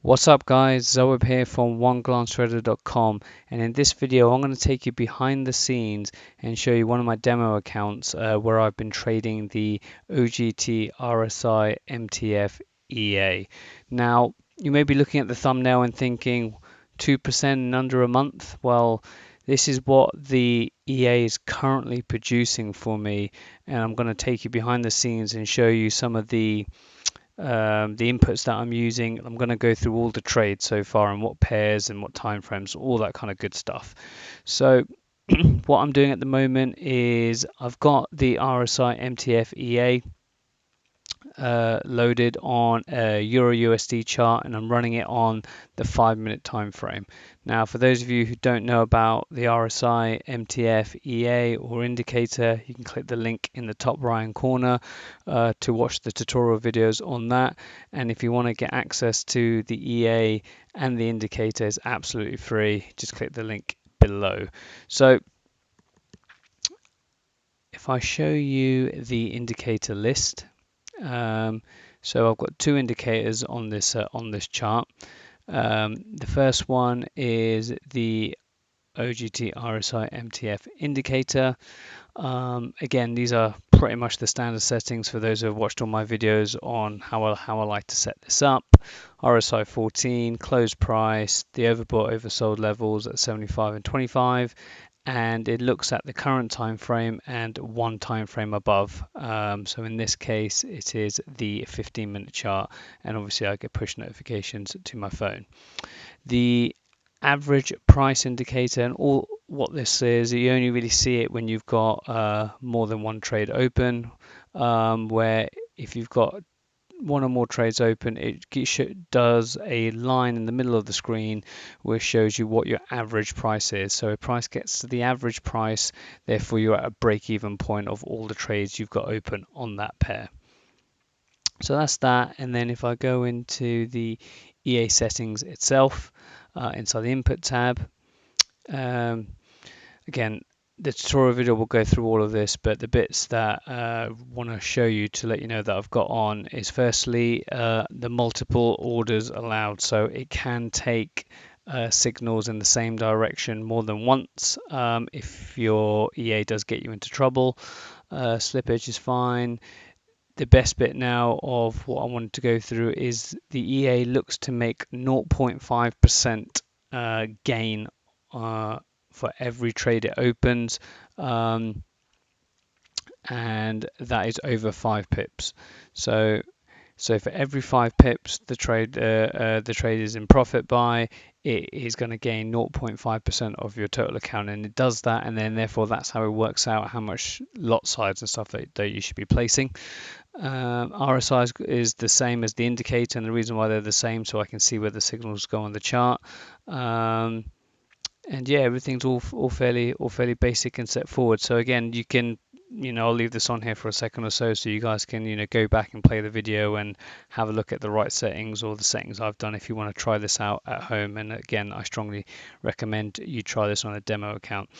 What's up guys, Zoeb here from OneGlanceTrader.com, and in this video I'm going to take you behind the scenes and show you one of my demo accounts where I've been trading the OGT RSI MTF EA. Now you may be looking at the thumbnail and thinking 2% in under a month. Well, this is what the EA is currently producing for me, and I'm going to take you behind the scenes and show you some of the inputs that I'm using. I'm going to go through all the trades so far and what pairs and what time frames, all that kind of good stuff. So what I'm doing at the moment is I've got the RSI MTF EA loaded on a Euro USD chart, and I'm running it on the 5-minute time frame. Now, for those of you who don't know about the RSI MTF EA or indicator, you can click the link in the top right hand corner to watch the tutorial videos on that. And if you want to get access to the EA and the indicator, it's absolutely free. Just click the link below. So if I show you the indicator list, so I've got two indicators on this chart. The first one is the OGT RSI MTF indicator. Again, these are pretty much the standard settings for those who have watched all my videos on how I like to set this up. RSI 14, close price, the overbought oversold levels at 75 and 25, and it looks at the current time frame and one time frame above. So in this case it is the 15-minute chart, and obviously I get push notifications to my phone. The average price indicator, and all what this is, you only really see it when you've got more than one trade open, where if you've got one or more trades open, it does a line in the middle of the screen which shows you what your average price is. So a price gets to the average price, therefore you're at a break-even point of all the trades you've got open on that pair. So that's that. And then if I go into the EA settings itself, inside the input tab, again, the tutorial video will go through all of this, but the bits that I want to show you to let you know that I've got on is firstly the multiple orders allowed. So it can take signals in the same direction more than once if your EA does get you into trouble. Slippage is fine. The best bit now of what I wanted to go through is the EA looks to make 0.5% gain for every trade it opens, and that is over 5 pips. So for every 5 pips the trade is in profit by, it is going to gain 0.5% of your total account, and it does that, and then therefore that's how it works out how much lot size and stuff that you should be placing. RSI is the same as the indicator, and the reason why they're the same, so I can see where the signals go on the chart. And yeah, everything's all fairly basic and set forward. So again, you can, I'll leave this on here for a second or so you guys can, go back and play the video and have a look at the right settings or the settings I've done if you want to try this out at home. And again, I strongly recommend you try this on a demo account.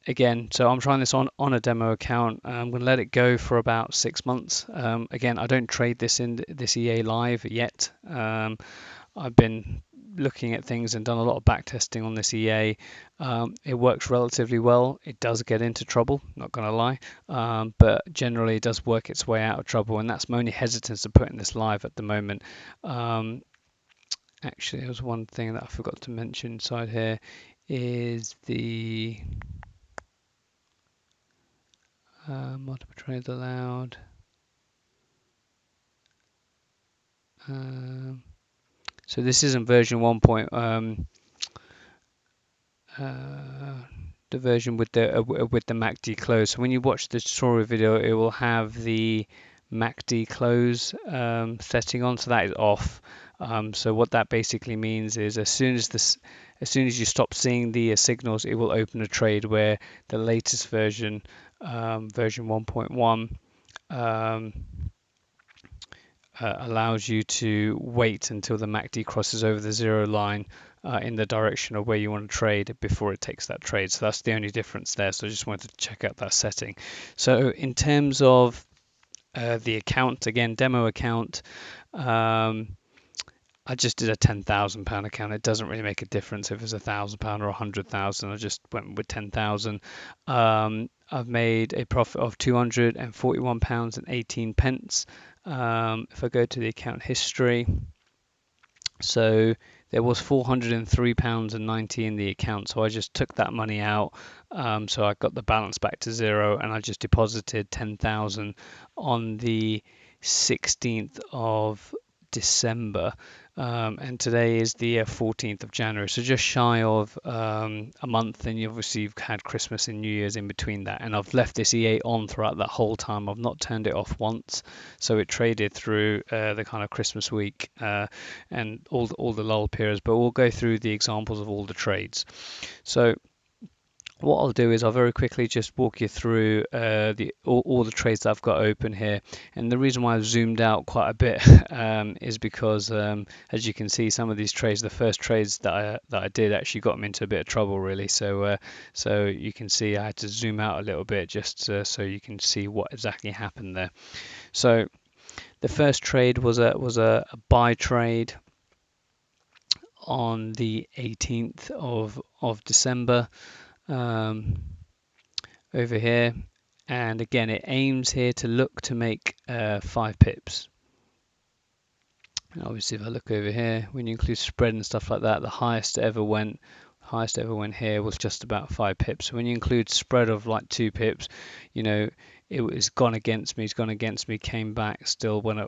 Again, so I'm trying this on a demo account. I'm going to let it go for about 6 months. Again, I don't trade this in this EA live yet. I've been looking at things and done a lot of back testing on this EA. It works relatively well. It does get into trouble, not going to lie, but generally it does work its way out of trouble, and that's my only hesitance to putting this live at the moment. Actually, there was one thing that I forgot to mention inside here is the multiple trades allowed. So this isn't version 1. The version with the MACD close. So when you watch the tutorial video, it will have the MACD close setting on, so that is off. So what that basically means is as soon as you stop seeing the signals, it will open a trade where the latest version, version 1.1, allows you to wait until the MACD crosses over the 0 line in the direction of where you want to trade before it takes that trade. So that's the only difference there. So I just wanted to check out that setting. So in terms of the account, again, demo account, I just did a £10,000 account. It doesn't really make a difference if it's £1,000 or 100,000. I just went with 10,000. I've made a profit of £241.18. If I go to the account history, so there was £403.90 in the account. So I just took that money out. So I got the balance back to zero, and I just deposited 10,000 on the 16th of December. And today is the 14th of January, so just shy of a month. And you obviously you've had Christmas and New Year's in between that, and I've left this EA on throughout that whole time. I've not turned it off once, so it traded through the kind of Christmas week and all the lull periods. But we'll go through the examples of all the trades. So what I'll do is I'll very quickly just walk you through all the trades that I've got open here. And the reason why I've zoomed out quite a bit is because, as you can see, some of these trades, the first trades that I did actually got me into a bit of trouble, really. So you can see I had to zoom out a little bit just so you can see what exactly happened there. So the first trade was a buy trade on the 18th of December. Over here, and again it aims here to look to make 5 pips. And obviously if I look over here, when you include spread and stuff like that, the highest ever went here was just about 5 pips. So when you include spread of like 2 pips, you know, it was gone against me. It's gone against me, came back, still went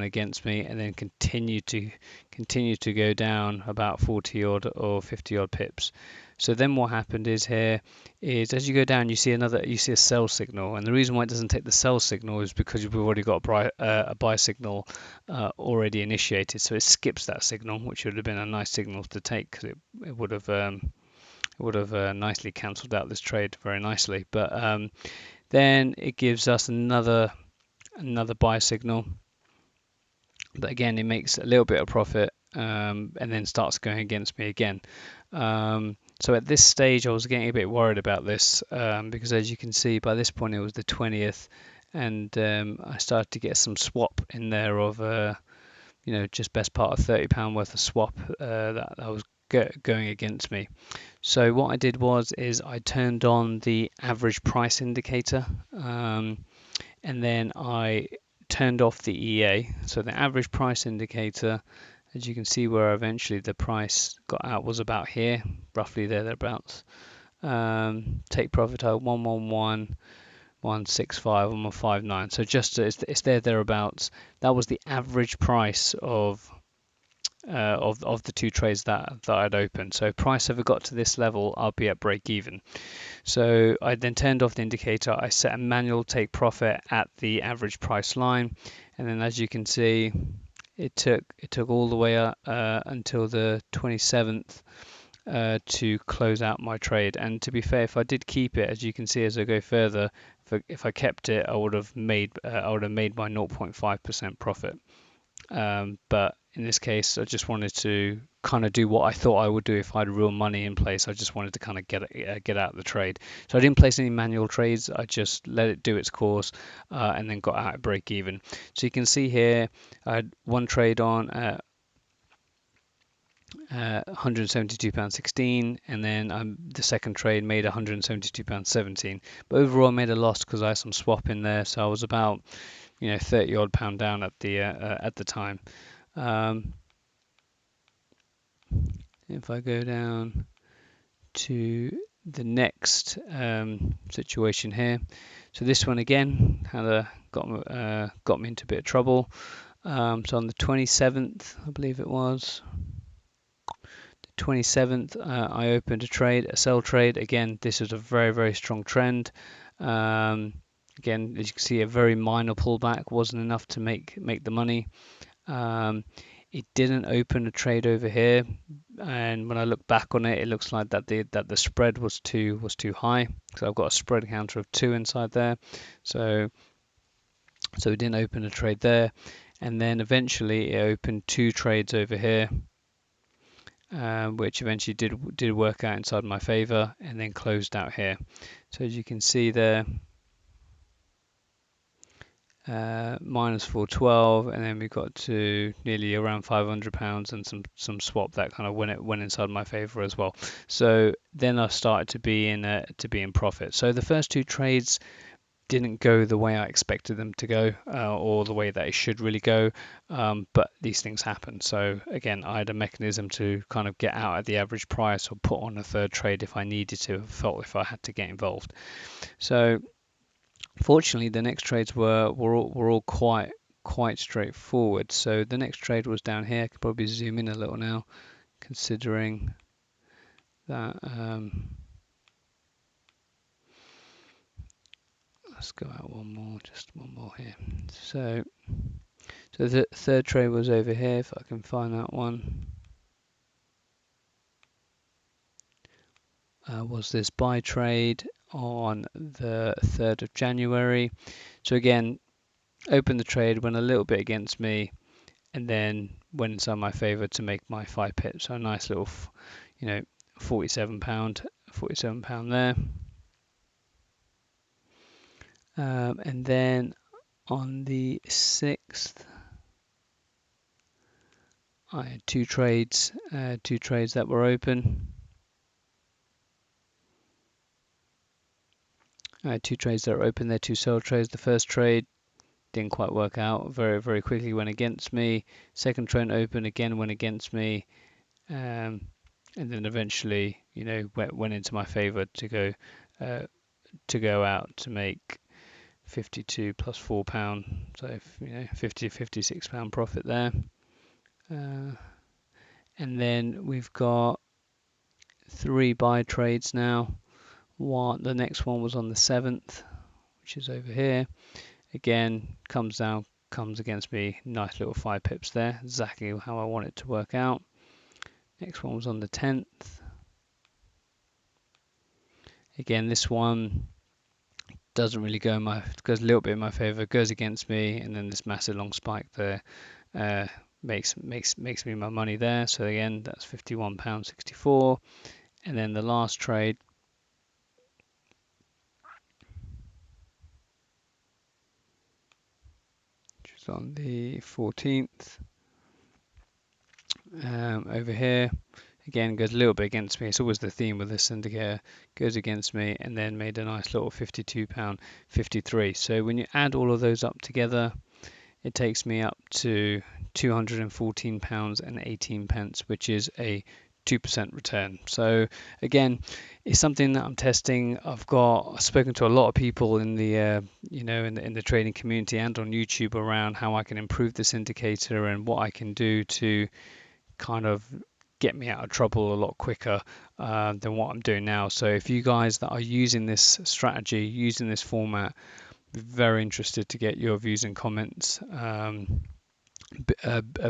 against me, and then continued to go down about 40 odd or 50 odd pips. So then what happened is here is as you go down, you see a sell signal, and the reason why it doesn't take the sell signal is because we've already got a buy signal already initiated, so it skips that signal, which would have been a nice signal to take because it would have nicely cancelled out this trade very nicely. But then it gives us another buy signal, but again it makes a little bit of profit, and then starts going against me again. So at this stage I was getting a bit worried about this, because as you can see by this point it was the 20th, and I started to get some swap in there of just best part of £30 worth of swap that was going against me. So what I did is I turned on the average price indicator, and then I turned off the EA. So the average price indicator, as you can see where eventually the price got out, was about here, roughly thereabouts. Take profit out 111, 165, 159. So just it's thereabouts. That was the average price of the two trades that I'd opened. So if price ever got to this level, I'll be at break even. So I then turned off the indicator. I set a manual take profit at the average price line, and then as you can see, it took all the way up until the 27th to close out my trade. And to be fair, if I did keep it, as you can see as I go further, if I kept it, I would have made my 0.5% profit. But in this case, I just wanted to kind of do what I thought I would do if I had real money in place. I just wanted to kind of get out of the trade. So I didn't place any manual trades. I just let it do its course, and then got out at break even. So you can see here, I had one trade on £172.16, and then the second trade made £172.17. But overall, I made a loss because I had some swap in there, so I was about 30 odd pound down at the time. If I go down to the next situation here, so this one again got me into a bit of trouble. So on the 27th, I believe it was, 27th, I opened a sell trade. Again, this is a very, very strong trend. Again, as you can see, a very minor pullback wasn't enough to make the money. It didn't open a trade over here, and when I look back on it, it looks like that the spread was too high. So I've got a spread counter of 2 inside there. So it didn't open a trade there, and then eventually it opened 2 trades over here, which eventually did work out inside my favor, and then closed out here. So as you can see there, minus 412, and then we got to nearly around £500 and some swap that kind of went inside my favor as well. So then I started to be in profit. So the first two trades didn't go the way I expected them to go, or the way that it should really go, but these things happen. So again, I had a mechanism to kind of get out at the average price or put on a third trade if I needed to, felt if I had to get involved. So fortunately, the next trades were all quite straightforward. So the next trade was down here. I could probably zoom in a little now, considering that. Let's go out just one more here. So the third trade was over here, if I can find that one. Was this buy trade on the 3rd of January. So again, opened the trade, went a little bit against me, and then went inside my favor to make my 5 pips. So a nice little, £47 there. And then on the 6th, I had two trades that were open. I had two trades that were open. They're two sell trades. The first trade didn't quite work out. Very quickly went against me. Second trade open again went against me, and then eventually, went into my favor to go out to make 52 plus £4. So 56 pound profit there. And then we've got 3 buy trades now. The next one was on the 7th, which is over here. Again, comes against me. Nice little 5 pips there, exactly how I want it to work out. Next one was on the 10th. Again, this one doesn't really goes a little bit in my favor, goes against me, and then this massive long spike there makes me my money there. So again, that's £51.64. And then the last trade, which is on the 14th, over here. Again, goes a little bit against me. It's always the theme with this indicator. Goes against me, and then made a nice little £52.53. So when you add all of those up together, it takes me up to £214.18, which is a 2% return. So again, it's something that I'm testing. I've spoken to a lot of people in the in the trading community and on YouTube around how I can improve this indicator and what I can do to kind of get me out of trouble a lot quicker than what I'm doing now. So if you guys that are using this strategy, using this format, be very interested to get your views and comments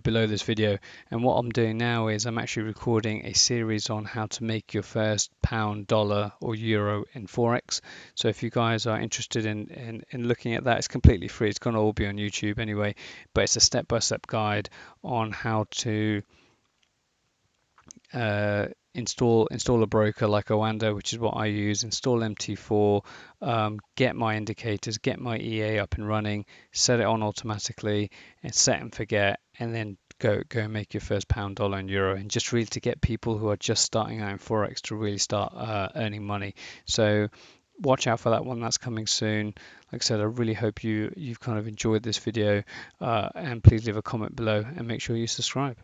below this video. And what I'm doing now is I'm actually recording a series on how to make your first pound, dollar or euro in Forex. So if you guys are interested in looking at that, it's completely free. It's going to all be on YouTube anyway, but it's a step-by-step guide on how to install a broker like Oanda, which is what I use, install MT4, get my indicators, get my EA up and running, set it on automatically, and set and forget, and then go and make your first pound, dollar, and euro, and just really to get people who are just starting out in Forex to really start earning money. So watch out for that one. That's coming soon. Like I said, I really hope you've kind of enjoyed this video, and please leave a comment below and make sure you subscribe.